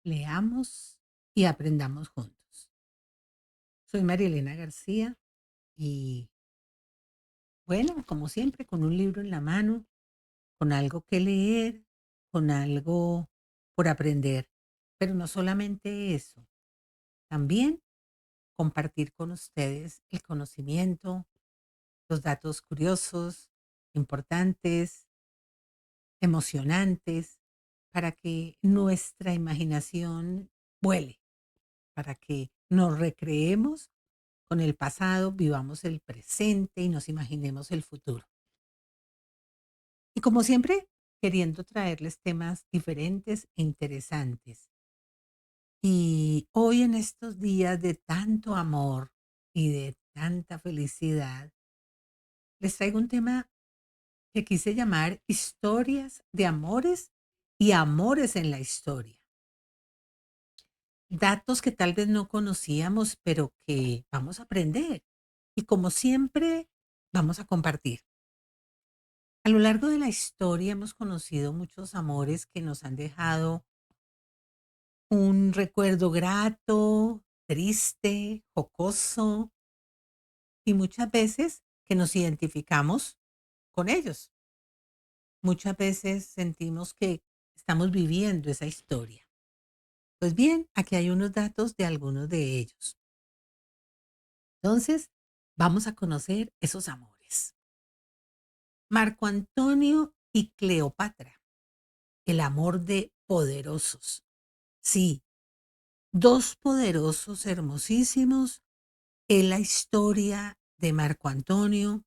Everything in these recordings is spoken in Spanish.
Leamos y aprendamos juntos. Soy Marielena García y bueno, como siempre, con un libro en la mano, con algo que leer, con algo por aprender. Pero no solamente eso, también compartir con ustedes el conocimiento, los datos curiosos, importantes, emocionantes, para que nuestra imaginación vuele, para que nos recreemos con el pasado, vivamos el presente y nos imaginemos el futuro. Y como siempre, queriendo traerles temas diferentes e interesantes. Y hoy en estos días de tanto amor y de tanta felicidad, les traigo un tema que quise llamar historias de amores y amores en la historia. Datos que tal vez no conocíamos, pero que vamos a aprender. Y como siempre, vamos a compartir. A lo largo de la historia hemos conocido muchos amores que nos han dejado un recuerdo grato, triste, jocoso y muchas veces que nos identificamos con ellos. Muchas veces sentimos que estamos viviendo esa historia. Pues bien, aquí hay unos datos de algunos de ellos. Entonces, vamos a conocer esos amores. Marco Antonio y Cleopatra, el amor de poderosos. Sí, dos poderosos hermosísimos en la historia de Marco Antonio,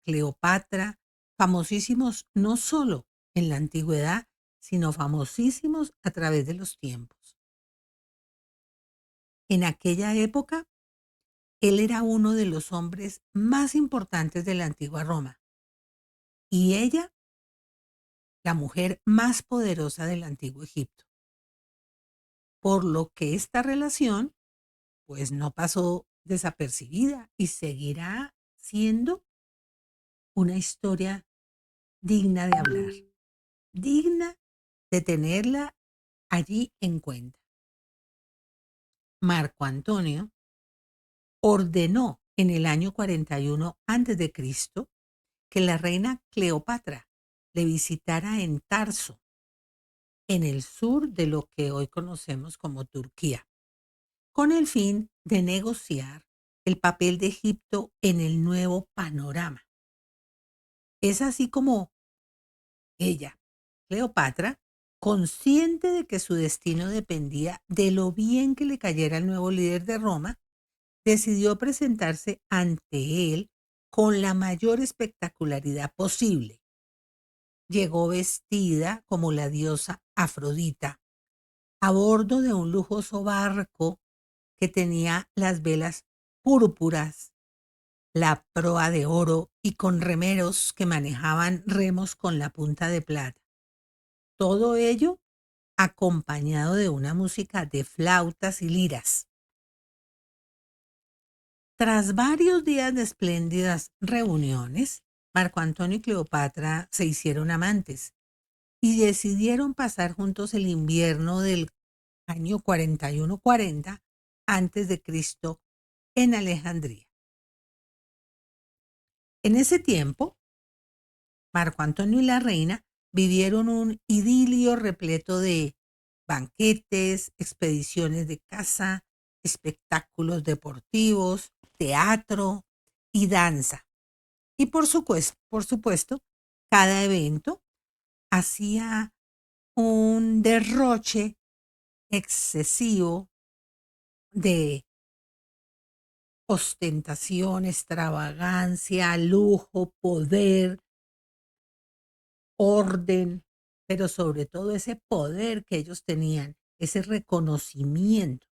Cleopatra, famosísimos no solo en la antigüedad, sino famosísimos a través de los tiempos. En aquella época, él era uno de los hombres más importantes de la antigua Roma y ella, la mujer más poderosa del antiguo Egipto. Por lo que esta relación, pues no pasó desapercibida y seguirá siendo una historia digna de hablar, digna de tenerla allí en cuenta. Marco Antonio ordenó en el año 41 antes de Cristo que la reina Cleopatra le visitara en Tarso, en el sur de lo que hoy conocemos como Turquía, con el fin de negociar el papel de Egipto en el nuevo panorama. Es así como ella, Cleopatra, consciente de que su destino dependía de lo bien que le cayera al nuevo líder de Roma, decidió presentarse ante él con la mayor espectacularidad posible. Llegó vestida como la diosa Afrodita, a bordo de un lujoso barco que tenía las velas púrpuras, la proa de oro y con remeros que manejaban remos con la punta de plata. Todo ello acompañado de una música de flautas y liras. Tras varios días de espléndidas reuniones, Marco Antonio y Cleopatra se hicieron amantes y decidieron pasar juntos el invierno del año 41-40 antes de Cristo en Alejandría. En ese tiempo, Marco Antonio y la reina vivieron un idilio repleto de banquetes, expediciones de caza, espectáculos deportivos, teatro y danza. Y por supuesto, cada evento hacía un derroche excesivo de ostentación, extravagancia, lujo, poder, orden, pero sobre todo ese poder que ellos tenían, ese reconocimiento.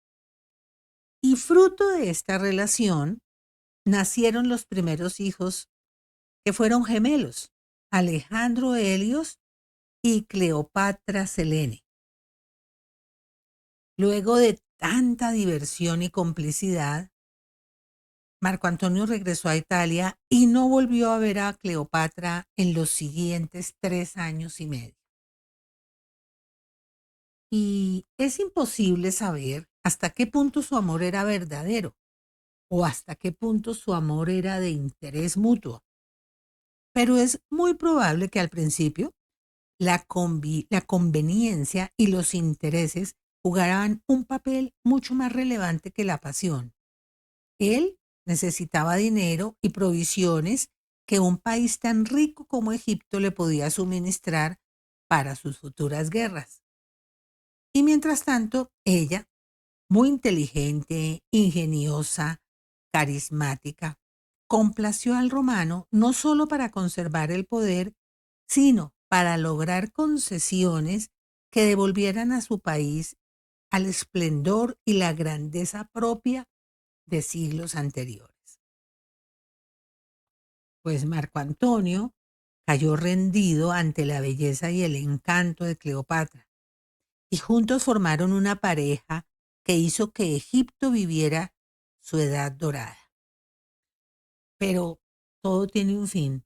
Y fruto de esta relación nacieron los primeros hijos que fueron gemelos, Alejandro Helios y Cleopatra Selene. Luego de tanta diversión y complicidad, Marco Antonio regresó a Italia y no volvió a ver a Cleopatra en los siguientes 3 años y medio. y es imposible saber hasta qué punto su amor era verdadero o hasta qué punto su amor era de interés mutuo. Pero es muy probable que al principio la conveniencia y los intereses jugaran un papel mucho más relevante que la pasión. Él necesitaba dinero y provisiones que un país tan rico como Egipto le podía suministrar para sus futuras guerras. Y mientras tanto, ella, muy inteligente, ingeniosa, carismática, complació al romano no solo para conservar el poder, sino para lograr concesiones que devolvieran a su país al esplendor y la grandeza propia de siglos anteriores. Pues Marco Antonio cayó rendido ante la belleza y el encanto de Cleopatra, y juntos formaron una pareja que hizo que Egipto viviera su edad dorada. Pero todo tiene un fin.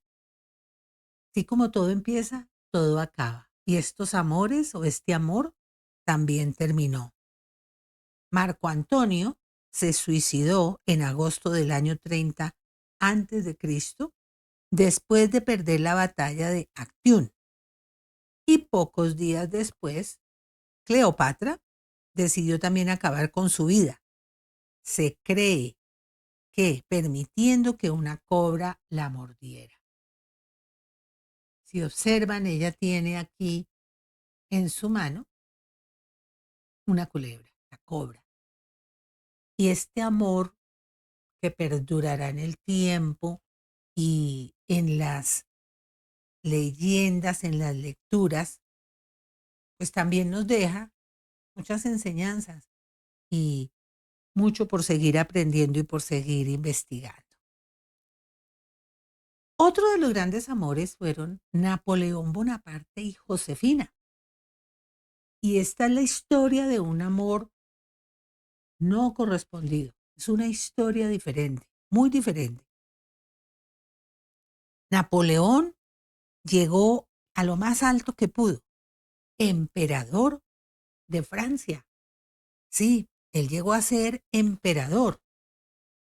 Así como todo empieza, todo acaba. Y estos amores o este amor también terminó. Marco Antonio se suicidó en agosto del año 30 antes de Cristo, después de perder la batalla de Actium. Y pocos días después, Cleopatra decidió también acabar con su vida. Se cree que permitiendo que una cobra la mordiera. Si observan, ella tiene aquí en su mano una culebra, la cobra. Y este amor que perdurará en el tiempo y en las leyendas, en las lecturas, pues también nos deja muchas enseñanzas y mucho por seguir aprendiendo y por seguir investigando. Otro de los grandes amores fueron Napoleón Bonaparte y Josefina. Y esta es la historia de un amor no correspondido. Es una historia diferente, muy diferente. Napoleón llegó a lo más alto que pudo, emperador de Francia. Sí, él llegó a ser emperador.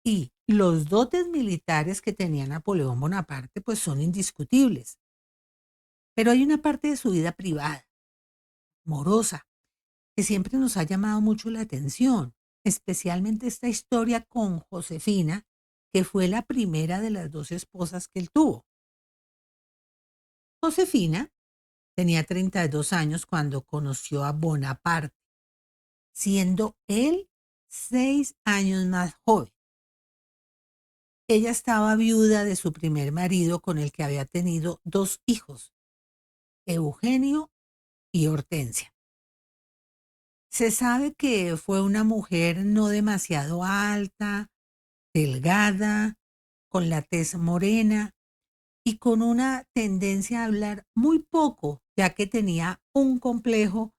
Y los dotes militares que tenía Napoleón Bonaparte pues son indiscutibles. Pero hay una parte de su vida privada, amorosa, que siempre nos ha llamado mucho la atención, especialmente esta historia con Josefina, que fue la primera de las dos esposas que él tuvo. Josefina tenía 32 años cuando conoció a Bonaparte, siendo él 6 años más joven. Ella estaba viuda de su primer marido con el que había tenido dos hijos, Eugenio y Hortensia. Se sabe que fue una mujer no demasiado alta, delgada, con la tez morena y con una tendencia a hablar muy poco, ya que tenía un complejo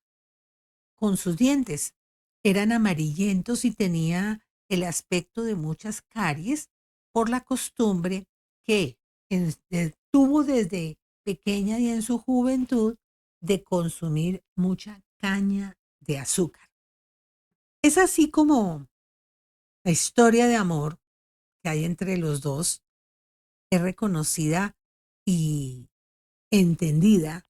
con sus dientes. Eran amarillentos y tenía el aspecto de muchas caries por la costumbre que tuvo desde pequeña y en su juventud de consumir mucha caña de azúcar. Es así como la historia de amor que hay entre los dos es reconocida y entendida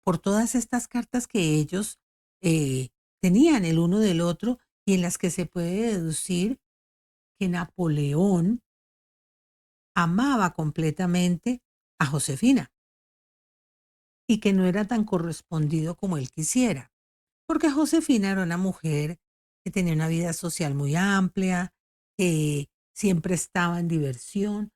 por todas estas cartas que ellos eh, tenían el uno del otro y en las que se puede deducir que Napoleón amaba completamente a Josefina y que no era tan correspondido como él quisiera, porque Josefina era una mujer que tenía una vida social muy amplia, que siempre estaba en diversión,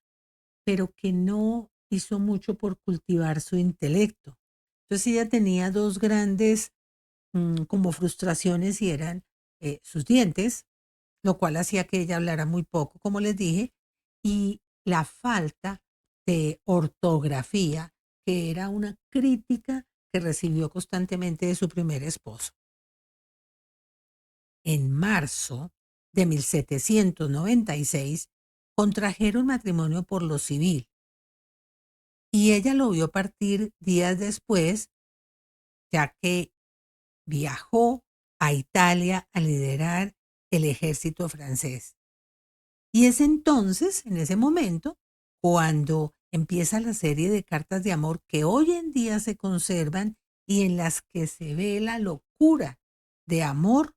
pero que no hizo mucho por cultivar su intelecto. Entonces ella tenía dos grandes como frustraciones y eran sus dientes, lo cual hacía que ella hablara muy poco, como les dije, y la falta de ortografía, que era una crítica que recibió constantemente de su primer esposo. En marzo de 1796 contrajeron matrimonio por lo civil y ella lo vio partir días después, ya que viajó a Italia a liderar el ejército francés. Y es entonces, en ese momento, cuando empieza la serie de cartas de amor que hoy en día se conservan y en las que se ve la locura de amor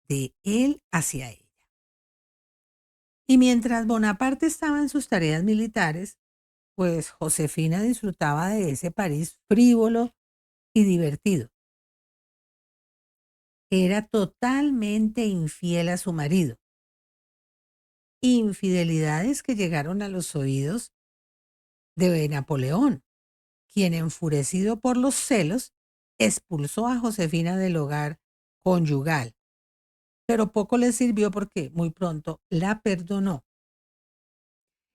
de él hacia ella. Y mientras Bonaparte estaba en sus tareas militares, pues Josefina disfrutaba de ese París frívolo y divertido. Era totalmente infiel a su marido. Infidelidades que llegaron a los oídos de Napoleón, quien, enfurecido por los celos, expulsó a Josefina del hogar conyugal. Pero poco le sirvió porque muy pronto la perdonó.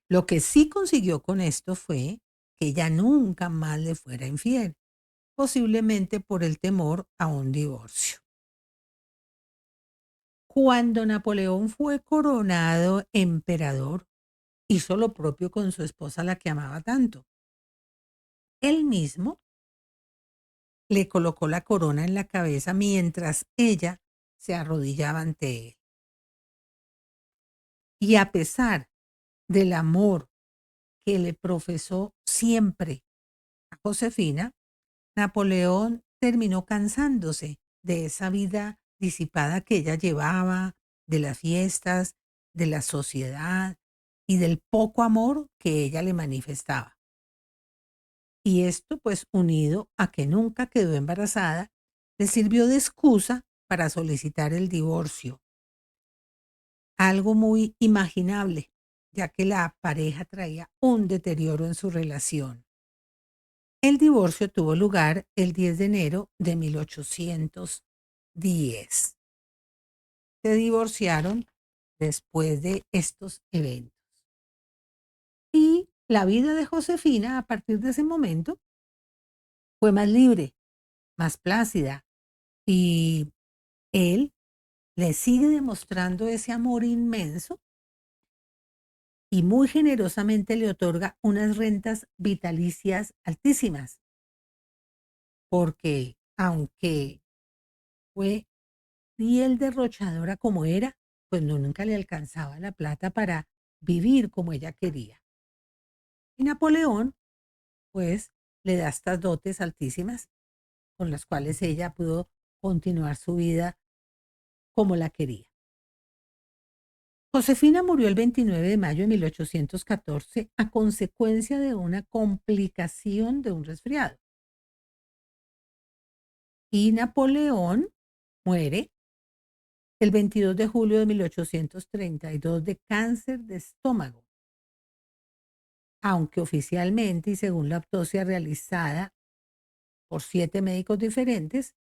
Lo que sí consiguió con esto fue que ella nunca más le fuera infiel, posiblemente por el temor a un divorcio. Cuando Napoleón fue coronado emperador, hizo lo propio con su esposa, la que amaba tanto. Él mismo le colocó la corona en la cabeza mientras ella se arrodillaba ante él. Y a pesar del amor que le profesó siempre a Josefina, Napoleón terminó cansándose de esa vida disipada que ella llevaba, de las fiestas, de la sociedad y del poco amor que ella le manifestaba. Y esto, pues unido a que nunca quedó embarazada, le sirvió de excusa para solicitar el divorcio. Algo muy imaginable, ya que la pareja traía un deterioro en su relación. El divorcio tuvo lugar el 10 de enero de 1810. Se divorciaron después de estos eventos. Y la vida de Josefina a partir de ese momento fue más libre, más plácida, y él le sigue demostrando ese amor inmenso y muy generosamente le otorga unas rentas vitalicias altísimas, porque aunque fue fiel derrochadora como era, pues no, nunca le alcanzaba la plata para vivir como ella quería. Y Napoleón, pues, le da estas dotes altísimas con las cuales ella pudo continuar su vida como la quería. Josefina murió el 29 de mayo de 1814 a consecuencia de una complicación de un resfriado. Y Napoleón muere el 22 de julio de 1832 de cáncer de estómago, aunque oficialmente y según la autopsia realizada por 7 médicos diferentes,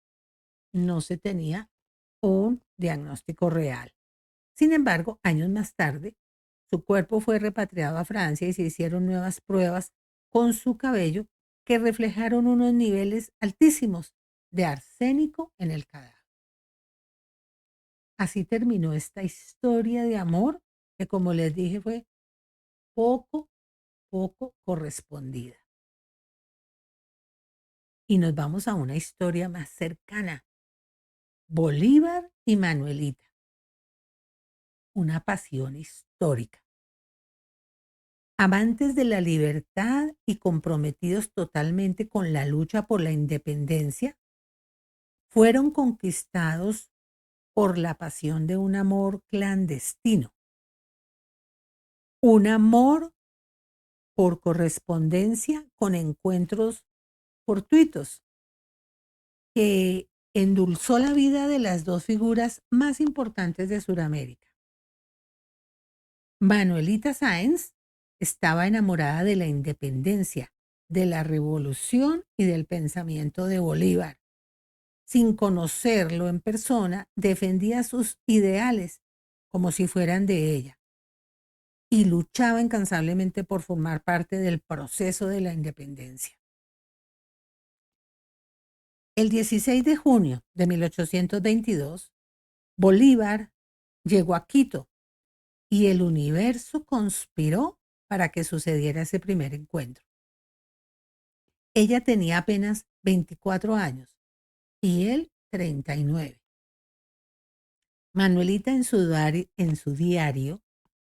no se tenía un diagnóstico real. Sin embargo, años más tarde, su cuerpo fue repatriado a Francia y se hicieron nuevas pruebas con su cabello que reflejaron unos niveles altísimos de arsénico en el cadáver. Así terminó esta historia de amor que, como les dije, fue poco, poco correspondida. Y nos vamos a una historia más cercana. Bolívar y Manuelita. Una pasión histórica. Amantes de la libertad y comprometidos totalmente con la lucha por la independencia, fueron conquistados por la pasión de un amor clandestino, un amor por correspondencia con encuentros fortuitos que endulzó la vida de las dos figuras más importantes de Sudamérica. Manuelita Sáenz estaba enamorada de la independencia, de la revolución y del pensamiento de Bolívar. Sin conocerlo en persona, defendía sus ideales como si fueran de ella y luchaba incansablemente por formar parte del proceso de la independencia. El 16 de junio de 1822, Bolívar llegó a Quito y el universo conspiró para que sucediera ese primer encuentro. Ella tenía apenas 24 años y él 39. Manuelita en su diario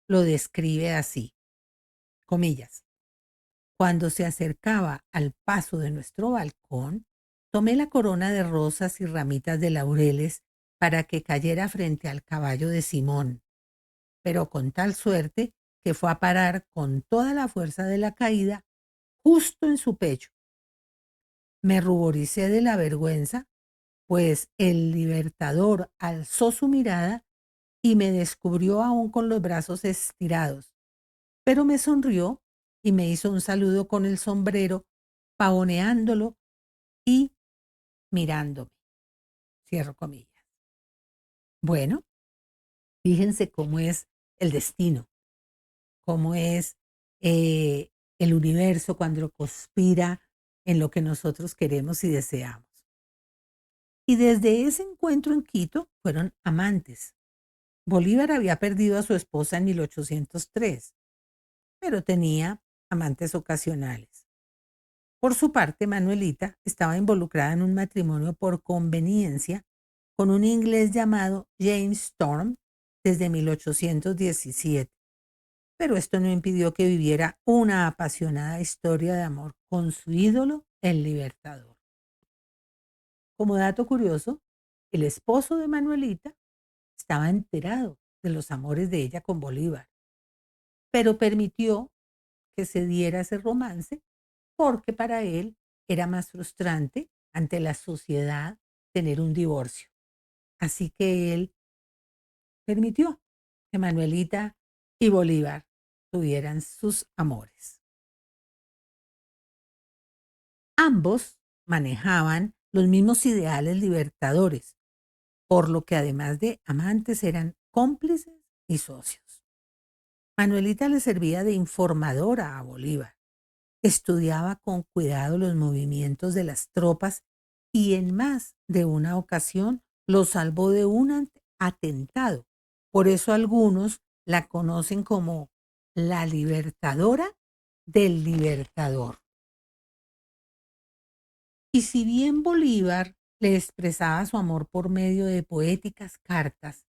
lo describe así, comillas. Cuando se acercaba al paso de nuestro balcón, tomé la corona de rosas y ramitas de laureles para que cayera frente al caballo de Simón, pero con tal suerte que fue a parar con toda la fuerza de la caída justo en su pecho. Me ruboricé de la vergüenza, pues el libertador alzó su mirada y me descubrió aún con los brazos estirados, pero me sonrió y me hizo un saludo con el sombrero, pavoneándolo y mirándome. Cierro comillas. Bueno, fíjense cómo es el destino, cómo es eh, el universo cuando conspira en lo que nosotros queremos y deseamos. Y desde ese encuentro en Quito fueron amantes. Bolívar había perdido a su esposa en 1803, pero tenía amantes ocasionales. Por su parte, Manuelita estaba involucrada en un matrimonio por conveniencia con un inglés llamado James Storm desde 1817, pero esto no impidió que viviera una apasionada historia de amor con su ídolo, el Libertador. Como dato curioso, el esposo de Manuelita estaba enterado de los amores de ella con Bolívar, pero permitió que se diera ese romance porque para él era más frustrante ante la sociedad tener un divorcio. Así que él permitió que Manuelita y Bolívar tuvieran sus amores. Ambos manejaban los mismos ideales libertadores, por lo que además de amantes eran cómplices y socios. Manuelita le servía de informadora a Bolívar. Estudiaba con cuidado los movimientos de las tropas y en más de una ocasión lo salvó de un atentado. Por eso algunos la conocen como la libertadora del libertador. Y si bien Bolívar le expresaba su amor por medio de poéticas cartas,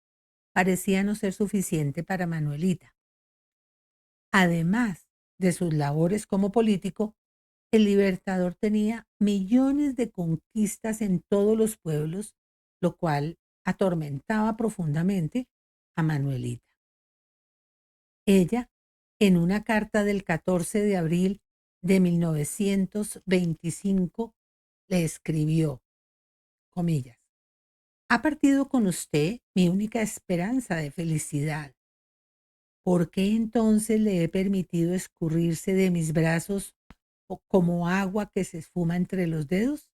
parecía no ser suficiente para Manuelita. Además de sus labores como político, el Libertador tenía millones de conquistas en todos los pueblos, lo cual atormentaba profundamente a Manuelita. Ella, en una carta del 14 de abril de 1925, le escribió, comillas, ha partido con usted mi única esperanza de felicidad. ¿Por qué entonces le he permitido escurrirse de mis brazos como agua que se esfuma entre los dedos?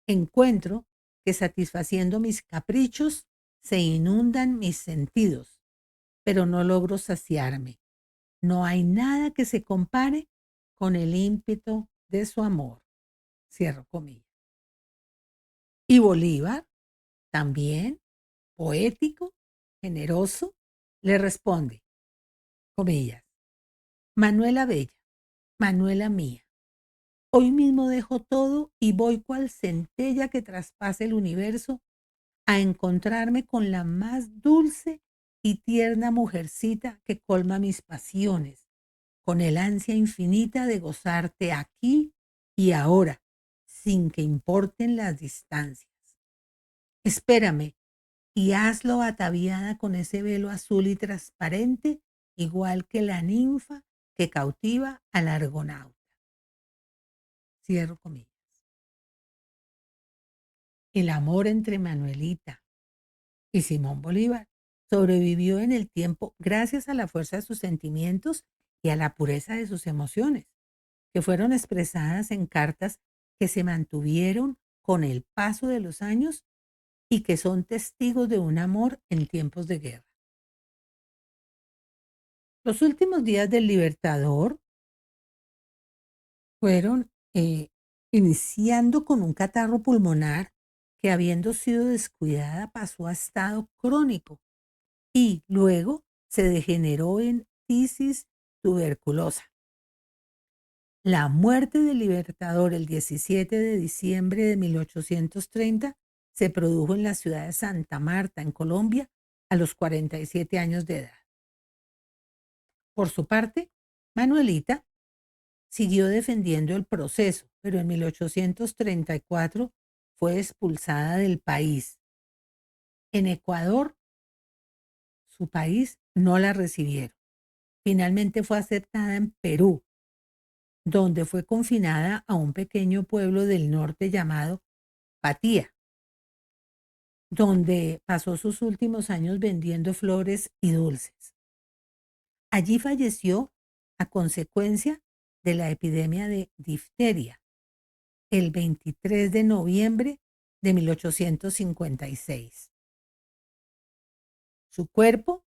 Encuentro que satisfaciendo mis caprichos se inundan mis sentidos, pero no logro saciarme. No hay nada que se compare con el ímpetu de su amor. Cierro comillas. Y Bolívar, también poético, generoso, le responde, comillas, Manuela Bella, Manuela mía, hoy mismo dejo todo y voy cual centella que traspase el universo a encontrarme con la más dulce y tierna mujercita que colma mis pasiones, con el ansia infinita de gozarte aquí y ahora, sin que importen las distancias. Espérame y hazlo ataviada con ese velo azul y transparente, igual que la ninfa que cautiva al argonauta. Cierro comillas. El amor entre Manuelita y Simón Bolívar sobrevivió en el tiempo gracias a la fuerza de sus sentimientos y a la pureza de sus emociones, que fueron expresadas en cartas que se mantuvieron con el paso de los años y que son testigos de un amor en tiempos de guerra. Los últimos días del Libertador fueron iniciando con un catarro pulmonar que, habiendo sido descuidada, pasó a estado crónico y luego se degeneró en tisis tuberculosa. La muerte del Libertador el 17 de diciembre de 1830 se produjo en la ciudad de Santa Marta, en Colombia, a los 47 años de edad. Por su parte, Manuelita siguió defendiendo el proceso, pero en 1834 fue expulsada del país. En Ecuador, su país, no la recibieron. Finalmente fue aceptada en Perú, donde fue confinada a un pequeño pueblo del norte llamado Patía, donde pasó sus últimos años vendiendo flores y dulces. Allí falleció a consecuencia de la epidemia de difteria el 23 de noviembre de 1856. Su cuerpo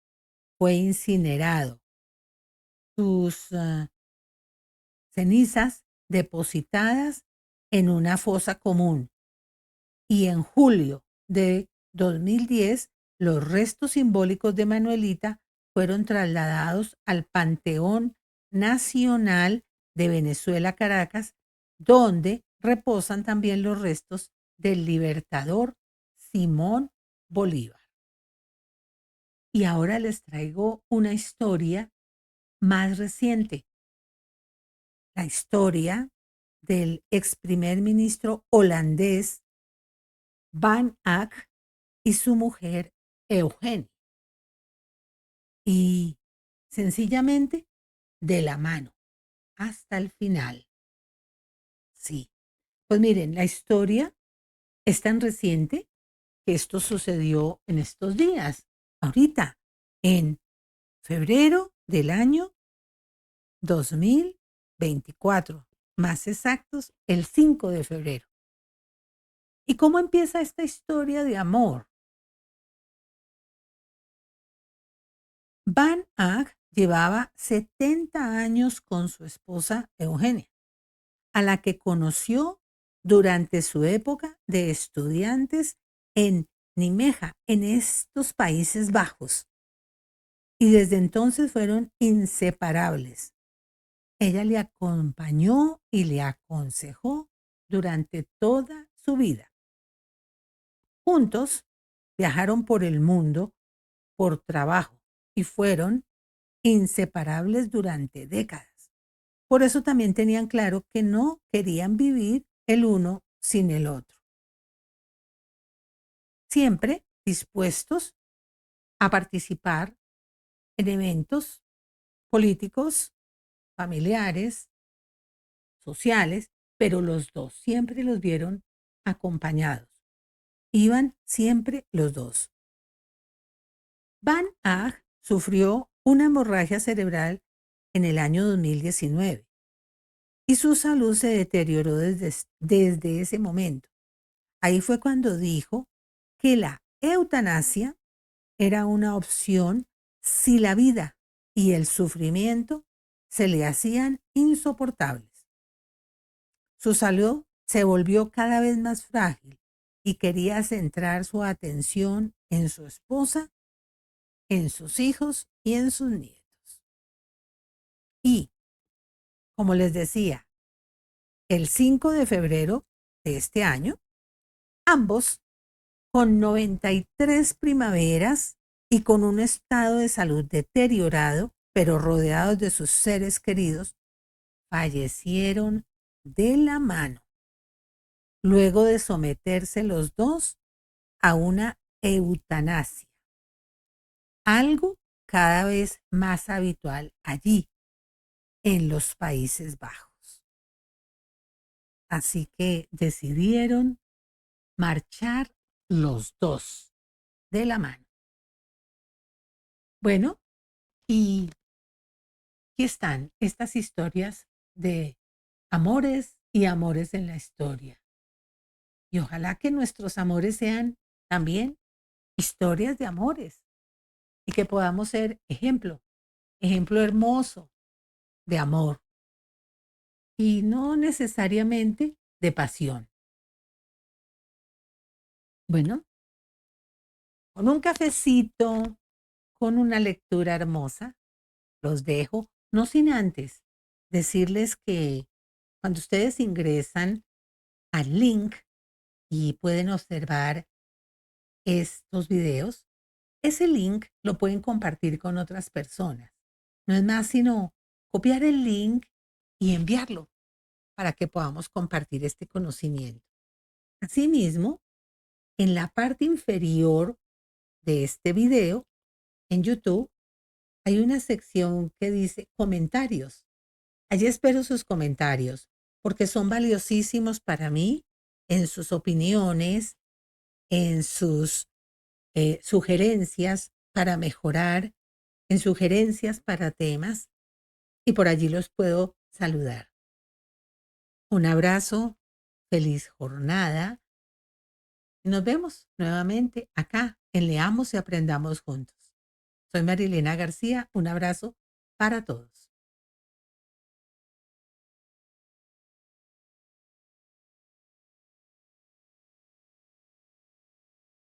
fue incinerado, sus cenizas depositadas en una fosa común, y en julio de 2010 los restos simbólicos de Manuelita fueron trasladados al Panteón Nacional de Venezuela, Caracas, donde reposan también los restos del libertador Simón Bolívar. Y ahora les traigo una historia más reciente, la historia del ex primer ministro holandés Van Ack y su mujer Eugenie. Y sencillamente de la mano hasta el final. Sí. Pues miren, la historia es tan reciente que esto sucedió en estos días, ahorita, en febrero del año 2024, más exactos, el 5 de febrero. ¿Y cómo empieza esta historia de amor? Van Ack llevaba 70 años con su esposa Eugenia, a la que conoció durante su época de estudiantes en Nimeja, en estos Países Bajos. Y desde entonces fueron inseparables. Ella le acompañó y le aconsejó durante toda su vida. Juntos viajaron por el mundo por trabajo y fueron inseparables durante décadas. Por eso también tenían claro que no querían vivir el uno sin el otro. Siempre dispuestos a participar en eventos políticos, familiares, sociales, pero los dos siempre los vieron acompañados. Iban siempre los dos. Van Ack sufrió una hemorragia cerebral en el año 2019 y su salud se deterioró desde ese momento. Ahí fue cuando dijo que la eutanasia era una opción si la vida y el sufrimiento se le hacían insoportables. Su salud se volvió cada vez más frágil y quería centrar su atención en su esposa, en sus hijos y en sus nietos. Y, como les decía, el 5 de febrero de este año, ambos, con 93 primaveras y con un estado de salud deteriorado, pero rodeados de sus seres queridos, fallecieron de la mano, luego de someterse los dos a una eutanasia, algo cada vez más habitual allí, en los Países Bajos. Así que decidieron marchar los dos de la mano. Bueno, y aquí están estas historias de amores y amores en la historia. Y ojalá que nuestros amores sean también historias de amores y que podamos ser ejemplo, ejemplo hermoso de amor y no necesariamente de pasión. Bueno, con un cafecito, con una lectura hermosa, los dejo, no sin antes decirles que cuando ustedes ingresan al link y pueden observar estos videos, ese link lo pueden compartir con otras personas. No es más sino copiar el link y enviarlo para que podamos compartir este conocimiento. Asimismo, en la parte inferior de este video, en YouTube, hay una sección que dice comentarios. Allí espero sus comentarios porque son valiosísimos para mí en sus opiniones, en sus sugerencias para mejorar, en sugerencias para temas y por allí los puedo saludar. Un abrazo, feliz jornada. Nos vemos nuevamente acá en Leamos y Aprendamos Juntos. Soy Marilena García. Un abrazo para todos.